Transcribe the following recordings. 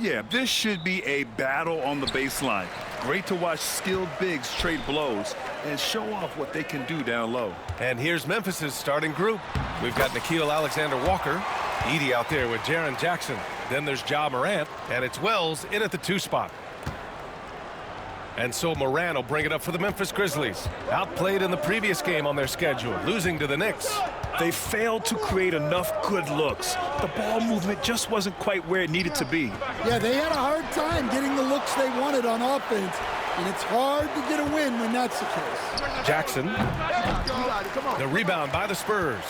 yeah, this should be a battle on the baseline. Great to watch skilled bigs trade blows and show off what they can do down low. And here's Memphis's starting group. We've got Nickeil Alexander-Walker, Edey out there with Jaren Jackson. Then there's Ja Morant, and it's Wells in at the 2 spot. And so Morant will bring it up for the Memphis Grizzlies. Outplayed in the previous game on their schedule, losing to the Knicks. They failed to create enough good looks. The ball movement just wasn't quite where it needed to be. Yeah, they had a hard time getting the looks they wanted on offense, and it's hard to get a win when that's the case. Jackson, the rebound by the Spurs.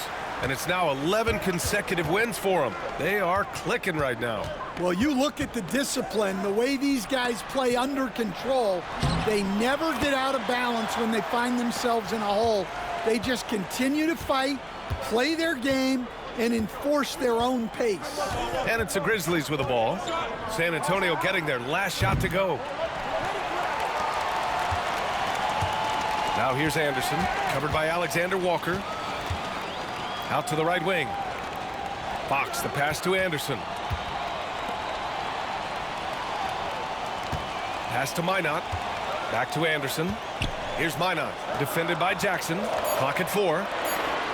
And it's now 11 consecutive wins for them. They are clicking right now. Well, you look at the discipline, the way these guys play under control, they never get out of balance when they find themselves in a hole. They just continue to fight, play their game, and enforce their own pace. And it's the Grizzlies with the ball. San Antonio getting their last shot to go. Now here's Anderson, covered by Alexander-Walker. Out to the right wing. Fox, the pass to Anderson. Pass to Minot. Back to Anderson. Here's Minot, defended by Jackson. Clock at 4.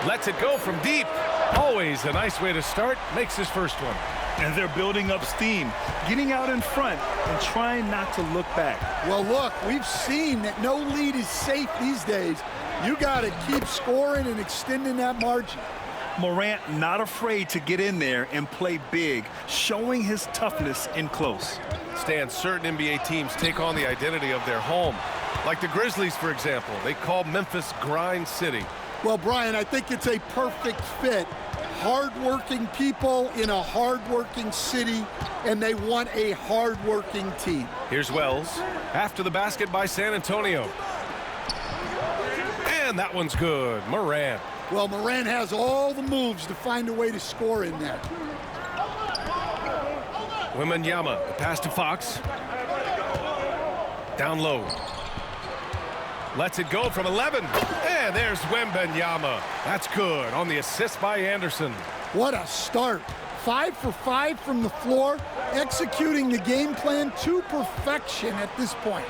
Lets it go from deep. Always a nice way to start. Makes his first one. And they're building up steam, getting out in front and trying not to look back. Well, look, we've seen that no lead is safe these days. You got to keep scoring and extending that margin. Morant not afraid to get in there and play big, showing his toughness in close. Stan, certain NBA teams take on the identity of their home. Like the Grizzlies, for example. They call Memphis Grind City. Well, Brian, I think it's a perfect fit. Hard-working people in a hard-working city, and they want a hard-working team. Here's Wells. After the basket by San Antonio. And that one's good. Morant. Well, Morant has all the moves to find a way to score in there. Wembanyama, the pass to Fox. Down low. Lets it go from 11. And there's Wembanyama. That's good on the assist by Anderson. What a start. 5 for 5 from the floor, executing the game plan to perfection at this point.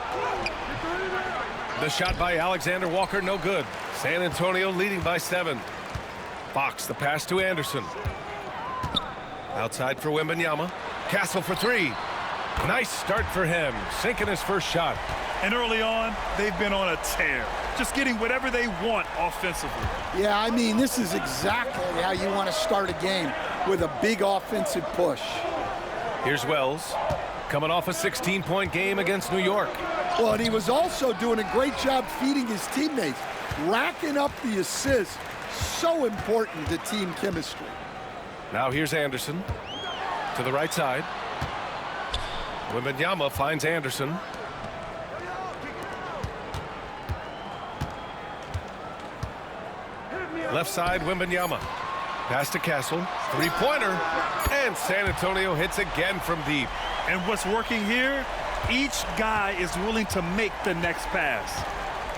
The shot by Alexander-Walker, no good. San Antonio leading by 7. Fox, the pass to Anderson. Outside for Wembanyama. Castle for 3. Nice start for him, sinking his first shot. And early on, they've been on a tear, just getting whatever they want offensively. Yeah, I mean, this is exactly how you want to start a game, with a big offensive push. Here's Wells, coming off a 16-point game against New York. Well, and he was also doing a great job feeding his teammates, racking up the assists. So important to team chemistry. Now here's Anderson to the right side. Wembanyama finds Anderson. Left side, Wembanyama. Pass to Castle. 3-pointer. And San Antonio hits again from deep. And what's working here? Each guy is willing to make the next pass.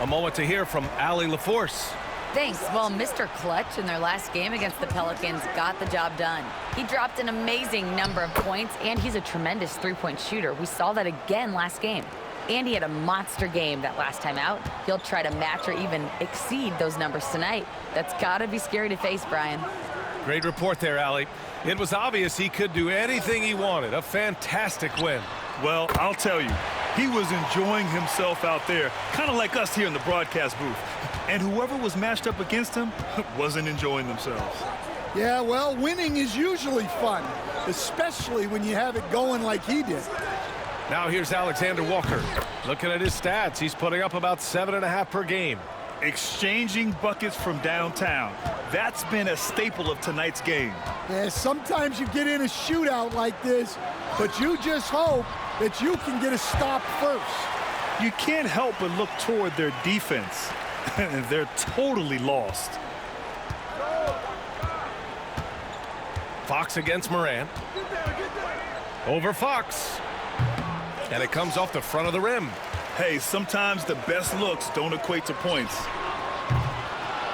A moment to hear from Allie LaForce. Thanks. Well, Mr. Clutch in their last game against the Pelicans got the job done. He dropped an amazing number of points, and he's a tremendous three-point shooter. We saw that again last game. And he had a monster game that last time out. He'll try to match or even exceed those numbers tonight. That's got to be scary to face, Brian. Great report there, Allie. It was obvious he could do anything he wanted. A fantastic win. Well, I'll tell you, he was enjoying himself out there, kind of like us here in the broadcast booth. And whoever was matched up against him wasn't enjoying themselves. Yeah, well, winning is usually fun, especially when you have it going like he did. Now here's Alexander-Walker. Looking at his stats, he's putting up about 7.5 per game. Exchanging buckets from downtown. That's been a staple of tonight's game. Yeah, sometimes you get in a shootout like this, but you just hope that you can get a stop first. You can't help but look toward their defense. They're totally lost. Fox against Morant. Over Fox. And it comes off the front of the rim. Hey, sometimes the best looks don't equate to points.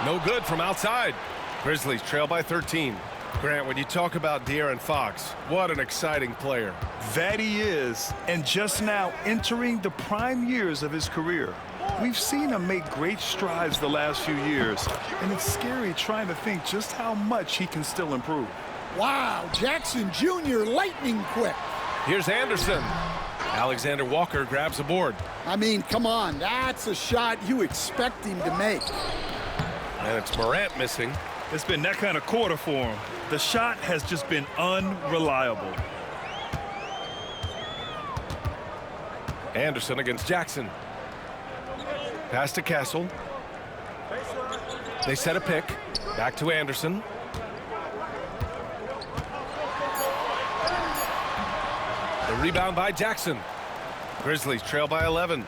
No good from outside. Grizzlies trail by 13. Grant, when you talk about De'Aaron Fox, what an exciting player. That he is, and just now entering the prime years of his career. We've seen him make great strides the last few years, and it's scary trying to think just how much he can still improve. Wow, Jackson Jr. lightning quick. Here's Anderson. Alexander Walker grabs a board. I mean, come on, that's a shot you expect him to make. And it's Morant missing. It's been that kind of quarter for him. The shot has just been unreliable. Anderson against Jackson. Pass to Castle. They set a pick. Back to Anderson. The rebound by Jackson. Grizzlies trail by 11.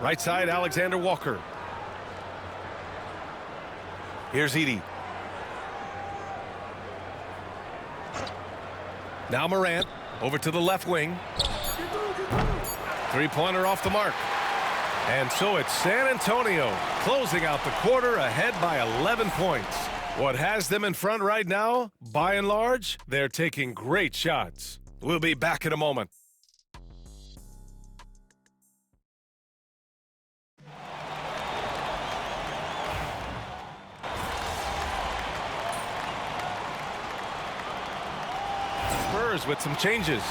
Right side, Alexander Walker. Here's Edey. Now Morant over to the left wing. Three-pointer off the mark. And so it's San Antonio closing out the quarter ahead by 11 points. What has them in front right now, by and large, they're taking great shots. We'll be back in a moment. Spurs with some changes.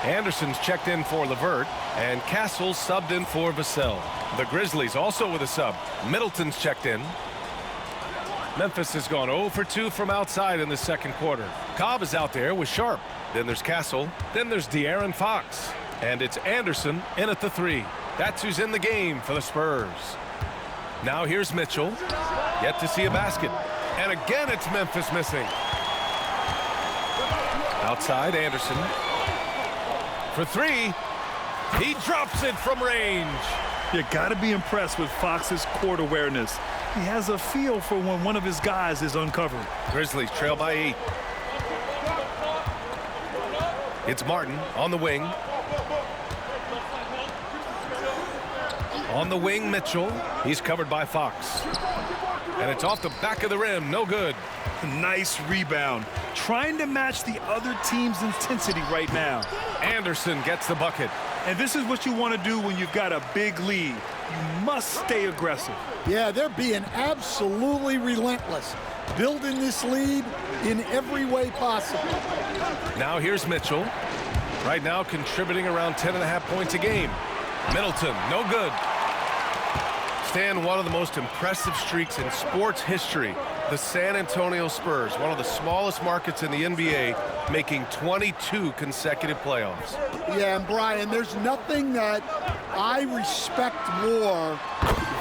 Anderson's checked in for LeVert, and Castle subbed in for Vassell. The Grizzlies also with a sub. Middleton's checked in. Memphis has gone 0 for 2 from outside in the second quarter. Cobb is out there with Sharp. Then there's Castle. Then there's De'Aaron Fox. And it's Anderson in at the 3. That's who's in the game for the Spurs. Now here's Mitchell. Yet to see a basket. And again it's Memphis missing. Outside Anderson. For 3. He drops it from range. You got to be impressed with Fox's court awareness. He has a feel for when one of his guys is uncovered. Grizzlies trail by 8. It's Martin on the wing. On the wing, Mitchell. He's covered by Fox. And it's off the back of the rim. No good. Nice rebound. Trying to match the other team's intensity right now. Anderson gets the bucket. And this is what you want to do when you've got a big lead. You must stay aggressive. Yeah, they're being absolutely relentless, building this lead in every way possible. Now here's Mitchell. Right now contributing around 10.5 points a game. Middleton, no good. Stan, one of the most impressive streaks in sports history. The San Antonio Spurs, one of the smallest markets in the NBA, making 22 consecutive playoffs. Yeah, and Brian, there's nothing that I respect more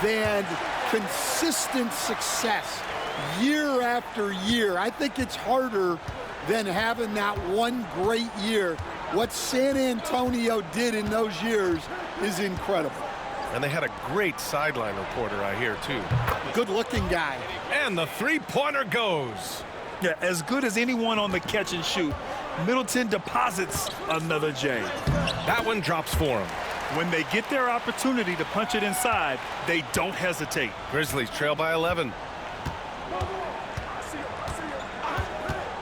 than consistent success year after year. I think it's harder than having that one great year. What San Antonio did in those years is incredible. And they had a great sideline reporter, I hear, too. Good-looking guy. And the three-pointer goes. Yeah, as good as anyone on the catch and shoot. Middleton deposits another J. That one drops for him. When they get their opportunity to punch it inside, they don't hesitate. Grizzlies trail by 11.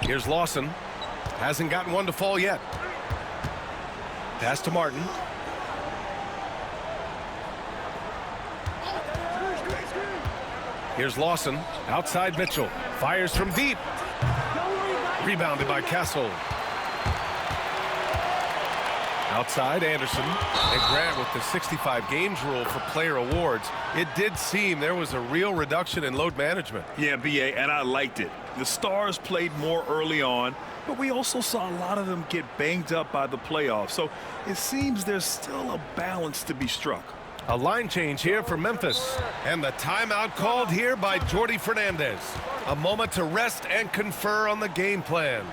Here's Lawson. Hasn't gotten one to fall yet. Pass to Martin. Here's Lawson. Outside Mitchell. Fires from deep. Rebounded by Castle. Outside Anderson. And Grant with the 65 games rule for player awards. It did seem there was a real reduction in load management. Yeah, BA, and I liked it. The Stars played more early on, but we also saw a lot of them get banged up by the playoffs. So it seems there's still a balance to be struck. A line change here for Memphis. And the timeout called here by Jordi Fernandez. A moment to rest and confer on the game plan.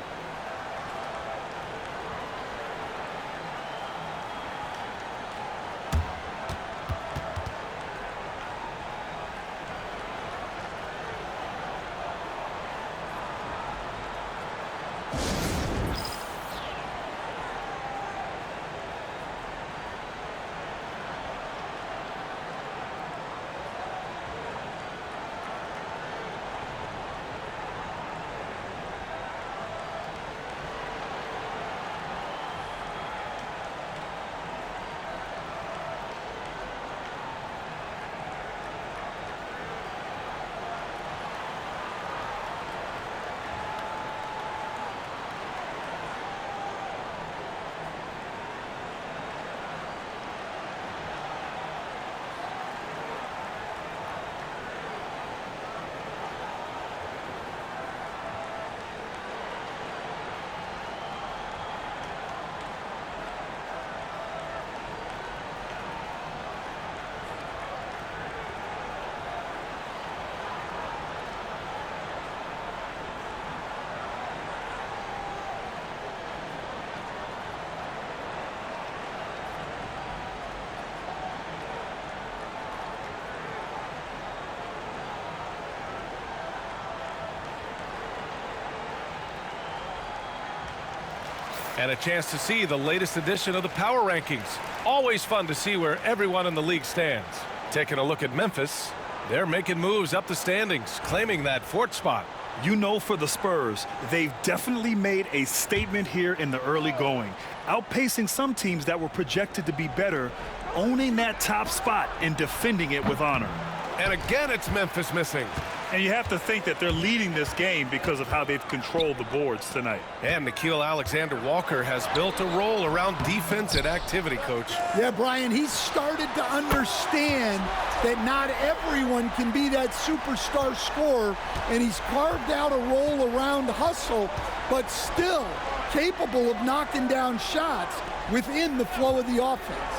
And a chance to see the latest edition of the Power Rankings. Always fun to see where everyone in the league stands. Taking a look at Memphis, they're making moves up the standings, claiming that fourth spot. You know, for the Spurs, they've definitely made a statement here in the early going, outpacing some teams that were projected to be better, owning that top spot and defending it with honor. And again, it's Memphis missing. And you have to think that they're leading this game because of how they've controlled the boards tonight. And Nickeil Alexander-Walker has built a role around defense and activity, Coach. Yeah, Brian, he's started to understand that not everyone can be that superstar scorer, and he's carved out a role around hustle, but still capable of knocking down shots within the flow of the offense.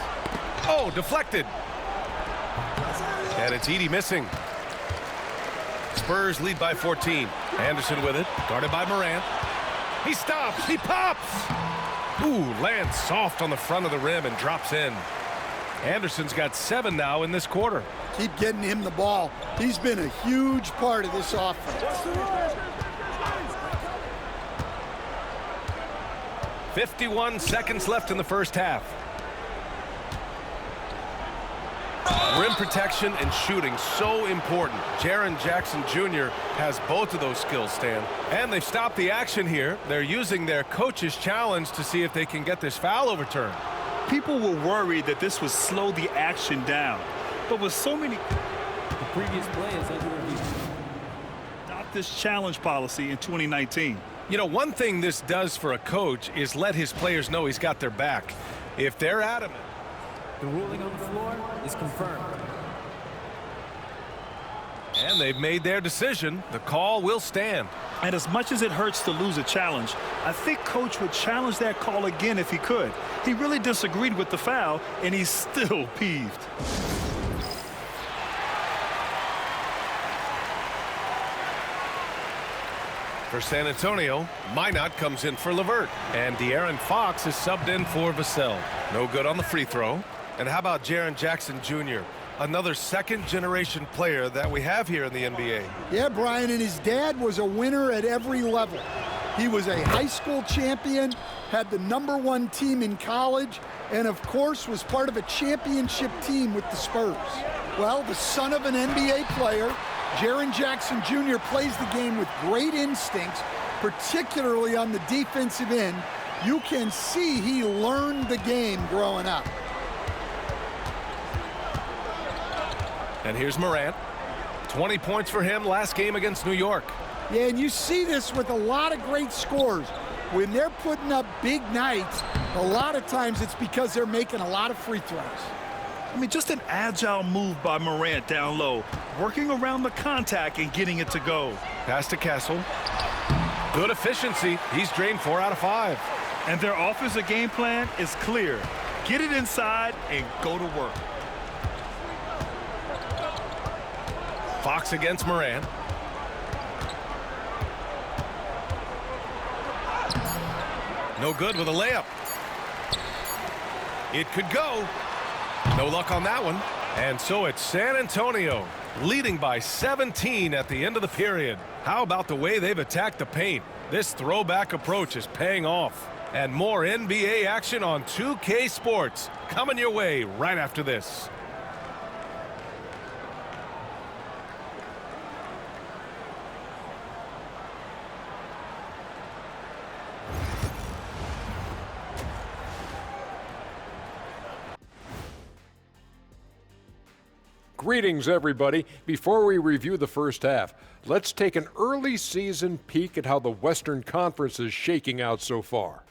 Oh, deflected. And it's Edey missing. Spurs lead by 14. Anderson with it, guarded by Morant. He stops, he pops. Ooh, lands soft on the front of the rim and drops in. Anderson's got 7 now in this quarter. Keep getting him the ball. He's been a huge part of this offense. 51 seconds left in the first half. Rim protection and shooting, so important. Jaren Jackson Jr. has both of those skills, Stan. And they've stopped the action here. They're using their coach's challenge to see if they can get this foul overturned. People were worried that this would slow the action down. But with so many... The previous play is under review. Adopt this challenge policy in 2019. You know, one thing this does for a coach is let his players know he's got their back. If they're adamant, The ruling on the floor is confirmed. and they've made their decision, the call will stand. And as much as it hurts to lose a challenge, I think Coach would challenge that call again if he could. He really disagreed with the foul, and he's still peeved. For San Antonio, Minot comes in for LeVert, and De'Aaron Fox is subbed in for Vassell. No good on the free throw. And how about Jaren Jackson Jr., another second-generation player that we have here in the NBA? Yeah, Brian, and his dad was a winner at every level. He was a high school champion, had the #1 team in college, and of course was part of a championship team with the Spurs. Well, the son of an NBA player, Jaren Jackson Jr. plays the game with great instincts, particularly on the defensive end. You can see he learned the game growing up. And here's Morant. 20 points for him last game against New York. Yeah, and you see this with a lot of great scores. When they're putting up big nights, a lot of times it's because they're making a lot of free throws. I mean, just an agile move by Morant down low, working around the contact and getting it to go. Pass to Castle. Good efficiency. He's drained 4 out of 5. And their offensive game plan is clear. Get it inside and go to work. Fox against Morant. No good with a layup. It could go. No luck on that one. And so it's San Antonio leading by 17 at the end of the period. How about the way they've attacked the paint? This throwback approach is paying off. And more NBA action on 2K Sports coming your way right after this. Greetings, everybody. Before we review the first half, let's take an early season peek at how the Western Conference is shaking out so far.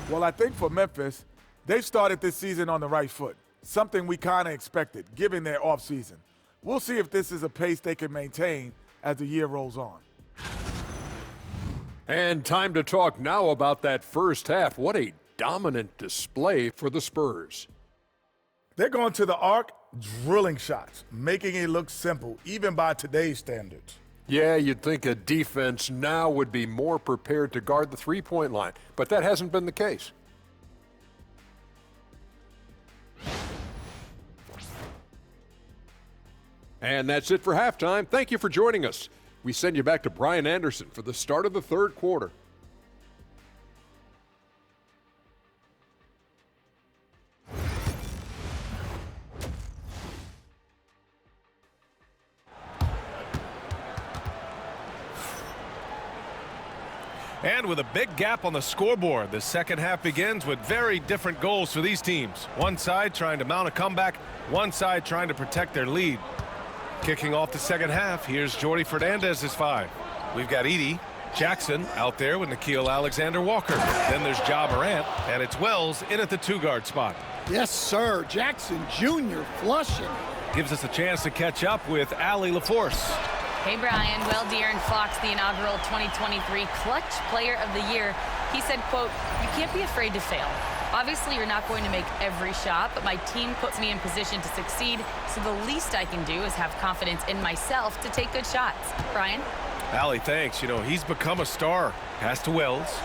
Well, I think for Memphis, they've started this season on the right foot, something we kind of expected, given their offseason. We'll see if this is a pace they can maintain as the year rolls on. And time to talk now about that first half. What a dominant display for the Spurs. They're going to the arc, drilling shots, making it look simple, even by today's standards. Yeah, you'd think a defense now would be more prepared to guard the three-point line, but that hasn't been the case. And that's it for halftime. Thank you for joining us. We send you back to Brian Anderson for the start of the third quarter. And with a big gap on the scoreboard, the second half begins with very different goals for these teams. One side trying to mount a comeback, one side trying to protect their lead. Kicking off the second half, here's Jordi Fernandez's 5. We've got Edie Jackson out there with Nickeil Alexander-Walker. Then there's Ja Morant, and it's Wells in at the 2-guard spot. Yes, sir. Jackson Jr. flushing. Gives us a chance to catch up with Allie LaForce. Hey, Brian. Well, De'Aaron Fox, the inaugural 2023 Clutch Player of the Year, he said, quote, "You can't be afraid to fail. Obviously, you're not going to make every shot, but my team puts me in position to succeed, so the least I can do is have confidence in myself to take good shots." Brian? Allie, thanks. You know, he's become a star. Pass to Wells.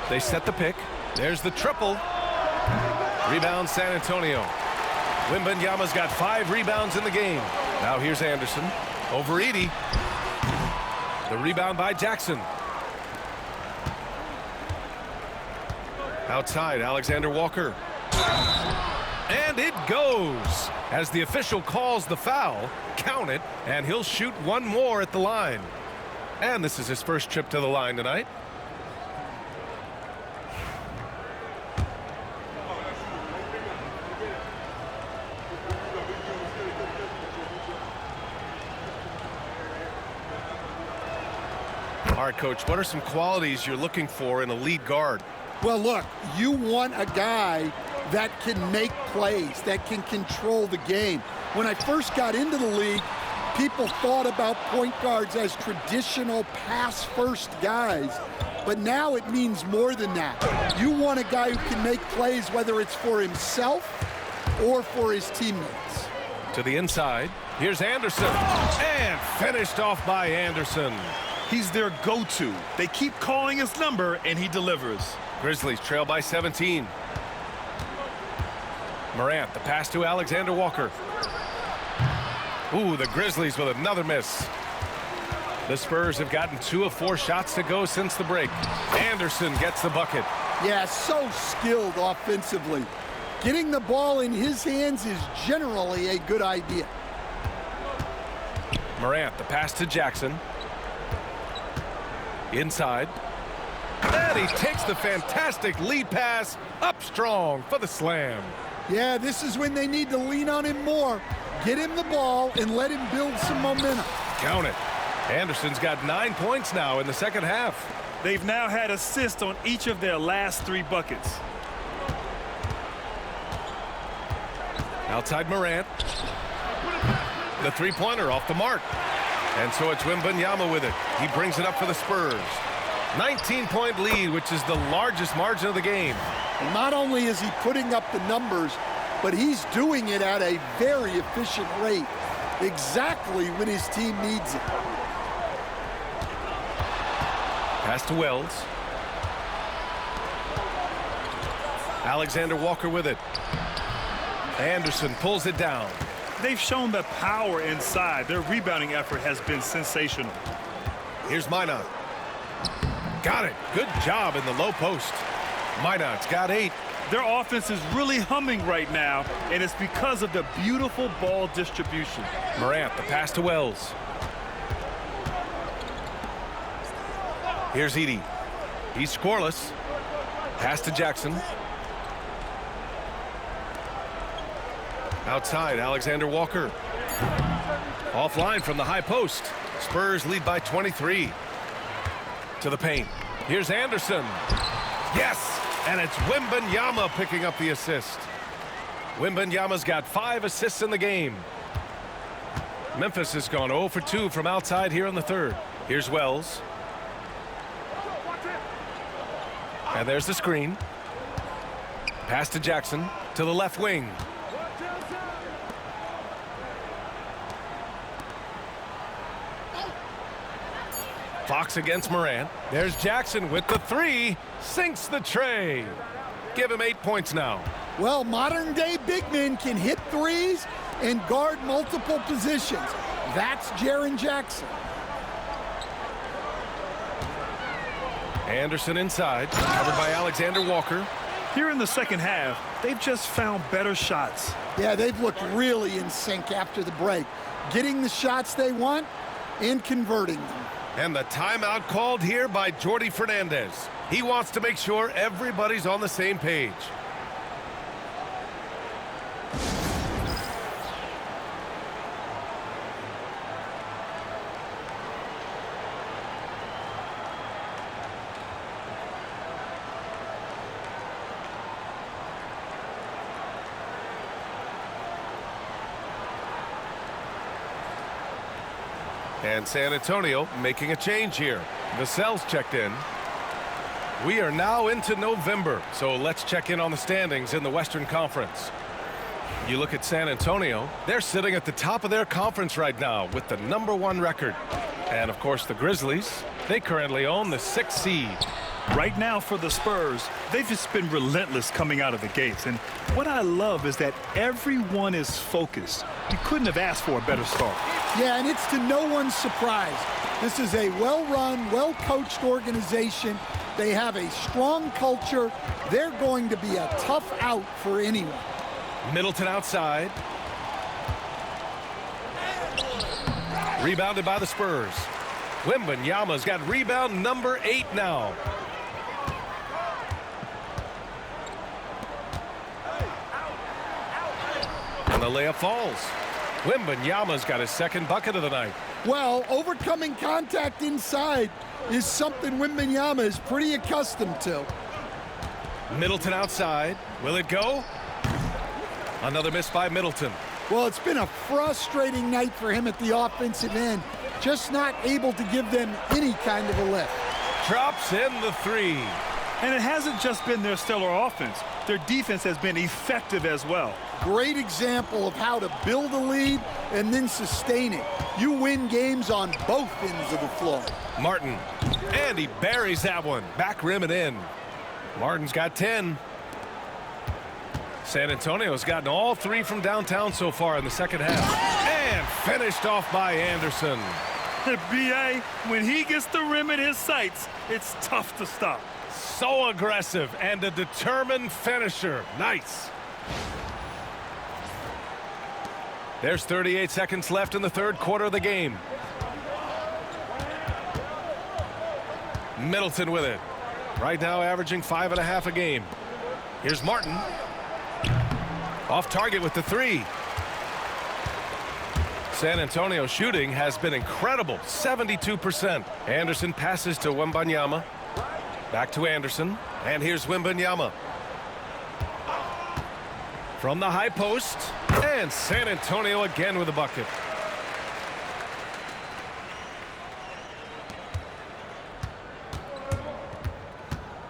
They set the pick. There's the triple. Rebound, San Antonio. Wembanyama's got 5 rebounds in the game. Now here's Anderson. Over Edie. The rebound by Jackson. Outside, Alexander Walker. And it goes. As the official calls the foul, count it, and he'll shoot one more at the line. And this is his first trip to the line tonight. All right, Coach, what are some qualities you're looking for in a lead guard? Well, look, you want a guy that can make plays, that can control the game. When I first got into the league, people thought about point guards as traditional pass-first guys. But now it means more than that. You want a guy who can make plays, whether it's for himself or for his teammates. To the inside, here's Anderson. And finished off by Anderson. He's their go-to. They keep calling his number, and he delivers. Grizzlies trail by 17. Morant, the pass to Alexander Walker. Ooh, the Grizzlies with another miss. The Spurs have gotten 2 of 4 shots to go since the break. Anderson gets the bucket. Yeah, so skilled offensively. Getting the ball in his hands is generally a good idea. Morant, the pass to Jackson. Inside. And he takes the fantastic lead pass up strong for the slam. Yeah, this is when they need to lean on him more. Get him the ball and let him build some momentum. Count it. Anderson's got 9 points now in the second half. They've now had assists on each of their last 3 buckets. Outside Morant. The three-pointer off the mark. And so it's Wembanyama with it. He brings it up for the Spurs. 19-point lead, which is the largest margin of the game. And not only is he putting up the numbers, but he's doing it at a very efficient rate, exactly when his team needs it. Pass to Wells. Alexander Walker with it. Anderson pulls it down. They've shown the power inside. Their rebounding effort has been sensational. Here's Minot. Got it. Good job in the low post. Minot's got 8. Their offense is really humming right now, and it's because of the beautiful ball distribution. Morant, the pass to Wells. Here's Edie. He's scoreless. Pass to Jackson. Outside, Alexander Walker. Offline from the high post. Spurs lead by 23. To the paint. Here's Anderson. Yes! And it's Wembanyama picking up the assist. Wembanyama's got 5 assists in the game. Memphis has gone 0 for 2 from outside here in the third. Here's Wells. And there's the screen. Pass to Jackson to the left wing. Fox against Morant. There's Jackson with the 3. Sinks the tray. Give him 8 points now. Well, modern-day big men can hit threes and guard multiple positions. That's Jaren Jackson. Anderson inside, covered by Alexander Walker. Here in the second half, they've just found better shots. Yeah, they've looked really in sync after the break, getting the shots they want and converting them. And the timeout called here by Jordi Fernandez. He wants to make sure everybody's on the same page. And San Antonio making a change here. Vassell's checked in. We are now into November, so let's check in on the standings in the Western Conference. You look at San Antonio, they're sitting at the top of their conference right now with the #1 record. And of course the Grizzlies, they currently own the 6th seed. Right now for the Spurs, they've just been relentless coming out of the gates. And what I love is that everyone is focused. You couldn't have asked for a better start. Yeah, and it's to no one's surprise. This is a well-run, well-coached organization. They have a strong culture. They're going to be a tough out for anyone. Middleton outside. Rebounded by the Spurs. Wembanyama's got rebound number 8 now. And the layup falls. Wembanyama's got his 2nd bucket of the night. Well, overcoming contact inside is something Wembanyama is pretty accustomed to. Middleton outside. Will it go? Another miss by Middleton. Well, it's been a frustrating night for him at the offensive end. Just not able to give them any kind of a lift. Drops in the 3. And it hasn't just been their stellar offense. Their defense has been effective as well. Great example of how to build a lead and then sustain it. You win games on both ends of the floor. Martin. And he buries that one. Back rim and in. Martin's got 10. San Antonio's gotten all 3 from downtown so far in the 2nd half. And finished off by Anderson. B.A., when he gets the rim in his sights, it's tough to stop. So aggressive and a determined finisher. Nice. There's 38 seconds left in the 3rd quarter of the game. Middleton with it. Right now averaging 5.5 a game. Here's Martin. Off target with the 3. San Antonio shooting has been incredible, 72%. Anderson passes to Wembanyama. Back to Anderson. And here's Wembanyama. From the high post. And San Antonio again with a bucket.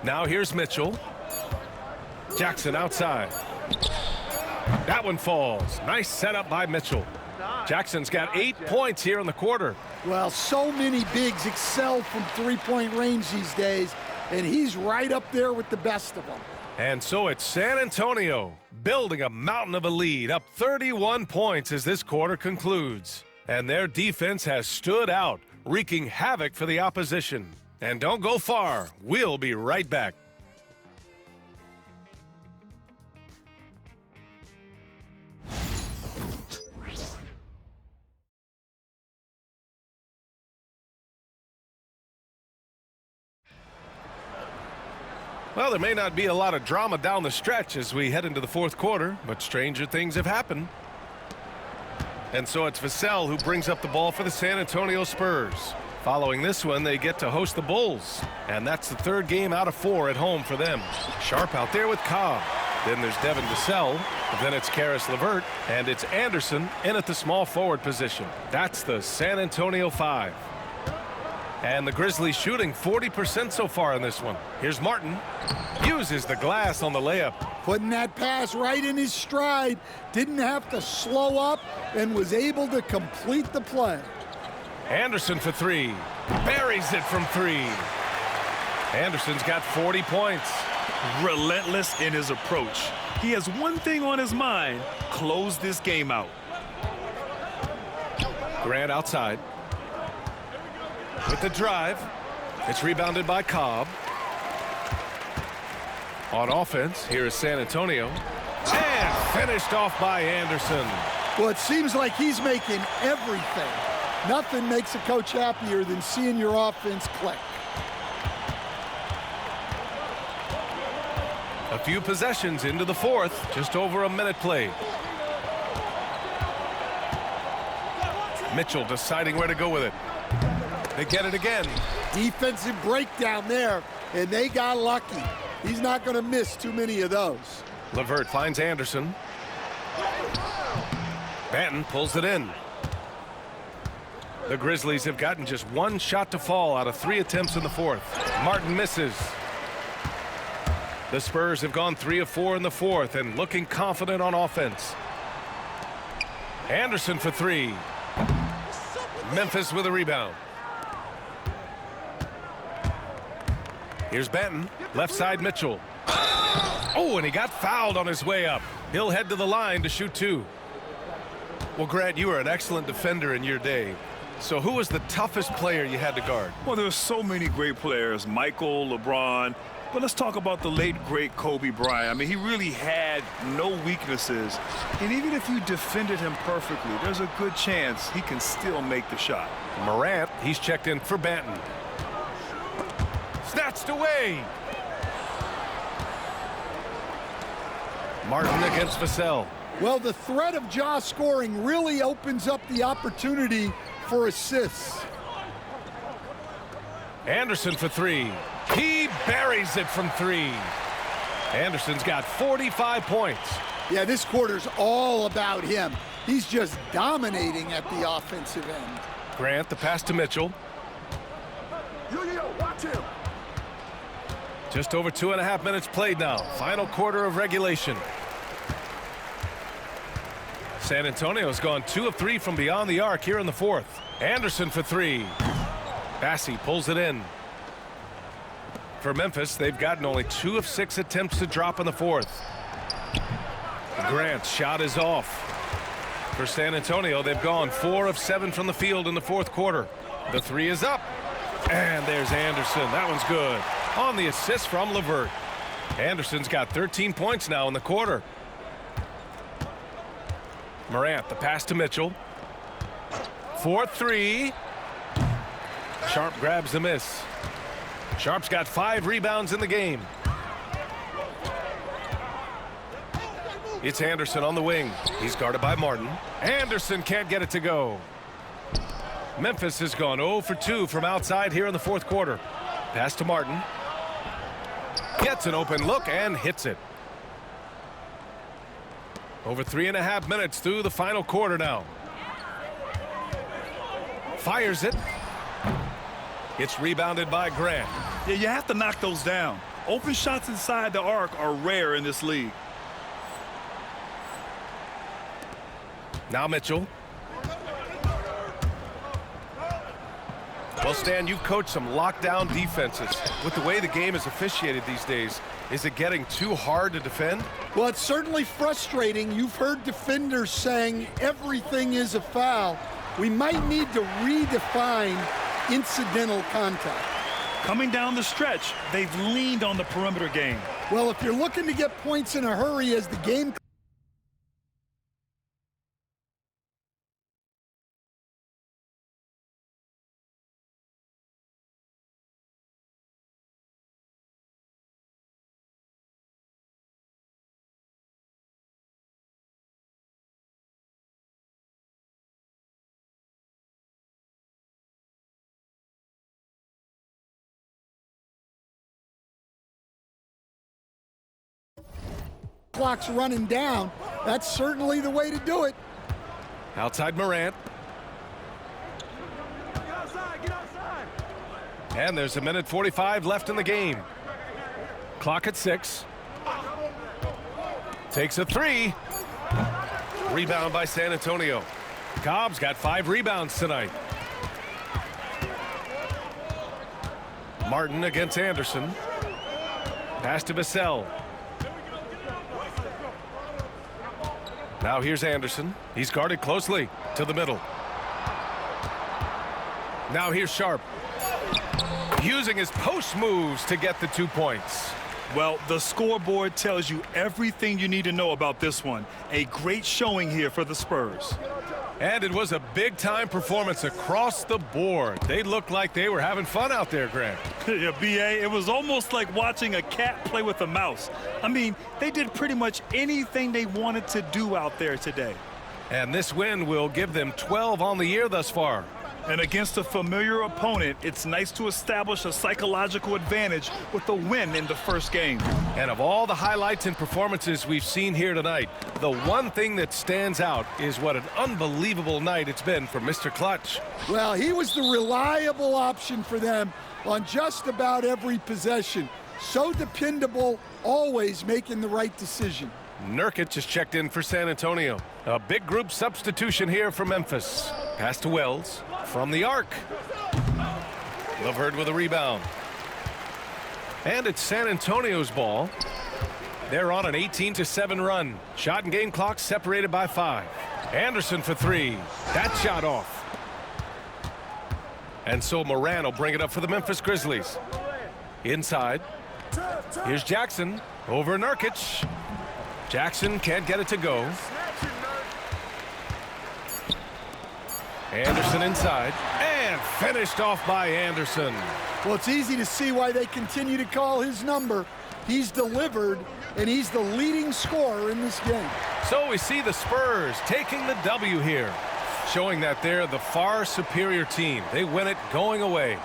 Now here's Mitchell. Jackson outside. That one falls. Nice setup by Mitchell. Jackson's got 8 points here in the quarter. Well, so many bigs excel from three-point range these days, and he's right up there with the best of them. And so it's San Antonio building a mountain of a lead, up 31 points as this quarter concludes. And their defense has stood out, wreaking havoc for the opposition. And don't go far. We'll be right back. Well, there may not be a lot of drama down the stretch as we head into the 4th quarter, but stranger things have happened. And so it's Vassell who brings up the ball for the San Antonio Spurs. Following this one, they get to host the Bulls. And that's the 3rd game out of 4 at home for them. Sharp out there with Cobb. Then there's Devin Vassell. Then it's Caris LeVert. And it's Anderson in at the small forward position. That's the San Antonio 5. And the Grizzlies shooting 40% so far in this one. Here's Martin. Uses the glass on the layup. Putting that pass right in his stride. Didn't have to slow up and was able to complete the play. Anderson for 3. Buries it from 3. Anderson's got 40 points. Relentless in his approach. He has one thing on his mind: close this game out. Grant outside. With the drive. It's rebounded by Cobb. On offense, here is San Antonio. And finished off by Anderson. Well, it seems like he's making everything Nothing makes a coach happier than seeing your offense click. A few possessions into the fourth, just over a minute played. Mitchell deciding where to go with it. They get it again. Defensive breakdown there, and they got lucky. He's not going to miss too many of those. LeVert finds Anderson. Banton pulls it in. The Grizzlies have gotten just one shot to fall out of 3 attempts in the fourth. Martin misses. The Spurs have gone 3 of 4 in the fourth and looking confident on offense. Anderson for 3. Memphis with a rebound. Here's Banton. Left side Mitchell. Oh, and he got fouled on his way up. He'll head to the line to shoot 2. Well, Grant, you were an excellent defender in your day. So who was the toughest player you had to guard? Well, there's so many great players, Michael, LeBron, but let's talk about the late, great Kobe Bryant. I mean, he really had no weaknesses. And even if you defended him perfectly, there's a good chance he can still make the shot. Morant, he's checked in for Banton. Snatched away. Martin against Vassell. Well, the threat of Ja scoring really opens up the opportunity for assists. Anderson for 3. He buries it from 3. Anderson's got 45 points. Yeah, this quarter's all about him. He's just dominating at the offensive end. Grant, the pass to Mitchell. Watch him. Just over 2.5 minutes played now. Final quarter of regulation. San Antonio's gone 2 of 3 from beyond the arc here in the fourth. Anderson for 3. Bassey pulls it in. For Memphis, they've gotten only 2 of 6 attempts to drop in the fourth. Grant's shot is off. For San Antonio, they've gone 4 of 7 from the field in the fourth quarter. The 3 is up. And there's Anderson. That one's good. On the assist from LeVert. Anderson's got 13 points now in the quarter. Morant, the pass to Mitchell. 4-3. Sharp grabs the miss. Sharp's got 5 rebounds in the game. It's Anderson on the wing. He's guarded by Martin. Anderson can't get it to go. Memphis has gone 0 for 2 from outside here in the fourth quarter. Pass to Martin. Gets an open look and hits it. Over 3.5 minutes through the final quarter now. Fires it. It's rebounded by Grant. Yeah, you have to knock those down. Open shots inside the arc are rare in this league. Now Mitchell. Well, Stan, you've coached some lockdown defenses. With the way the game is officiated these days, is it getting too hard to defend? Well, it's certainly frustrating. You've heard defenders saying everything is a foul. We might need to redefine incidental contact. Coming down the stretch, they've leaned on the perimeter game. Well, if you're looking to get points in a hurry as the game clock's running down, that's certainly the way to do it. Outside Morant. And there's 1:45 left in the game. Clock at 6. Takes a 3. Rebound by San Antonio. Cobb's got 5 rebounds tonight. Martin against Anderson. Pass to Vassell. Now here's Anderson. He's guarded closely to the middle. Now here's Sharp. Using his post moves to get the 2 points. Well, the scoreboard tells you everything you need to know about this one. A great showing here for the Spurs. And it was a big-time performance across the board. They looked like they were having fun out there, Grant. Yeah, B.A., it was almost like watching a cat play with a mouse. I mean, they did pretty much anything they wanted to do out there today. And this win will give them 12 on the year thus far. And against a familiar opponent, it's nice to establish a psychological advantage with a win in the first game. And of all the highlights and performances we've seen here tonight, the one thing that stands out is what an unbelievable night it's been for Mr. Clutch. Well, he was the reliable option for them on just about every possession. So dependable, always making the right decision. Nurkic just checked in for San Antonio. A big group substitution here for Memphis. Pass to Wells from the arc. Lavert with a rebound. And it's San Antonio's ball. They're on an 18-7 run. Shot and game clock separated by 5. Anderson for 3. That shot off. And so Moran will bring it up for the Memphis Grizzlies. Inside. Here's Jackson over Nurkic. Jackson can't get it to go. Anderson inside and finished off by Anderson. Well, it's easy to see why they continue to call his number. He's delivered, and he's the leading scorer in this game. So we see the Spurs taking the W here, showing that they're the far superior team. They win it going away.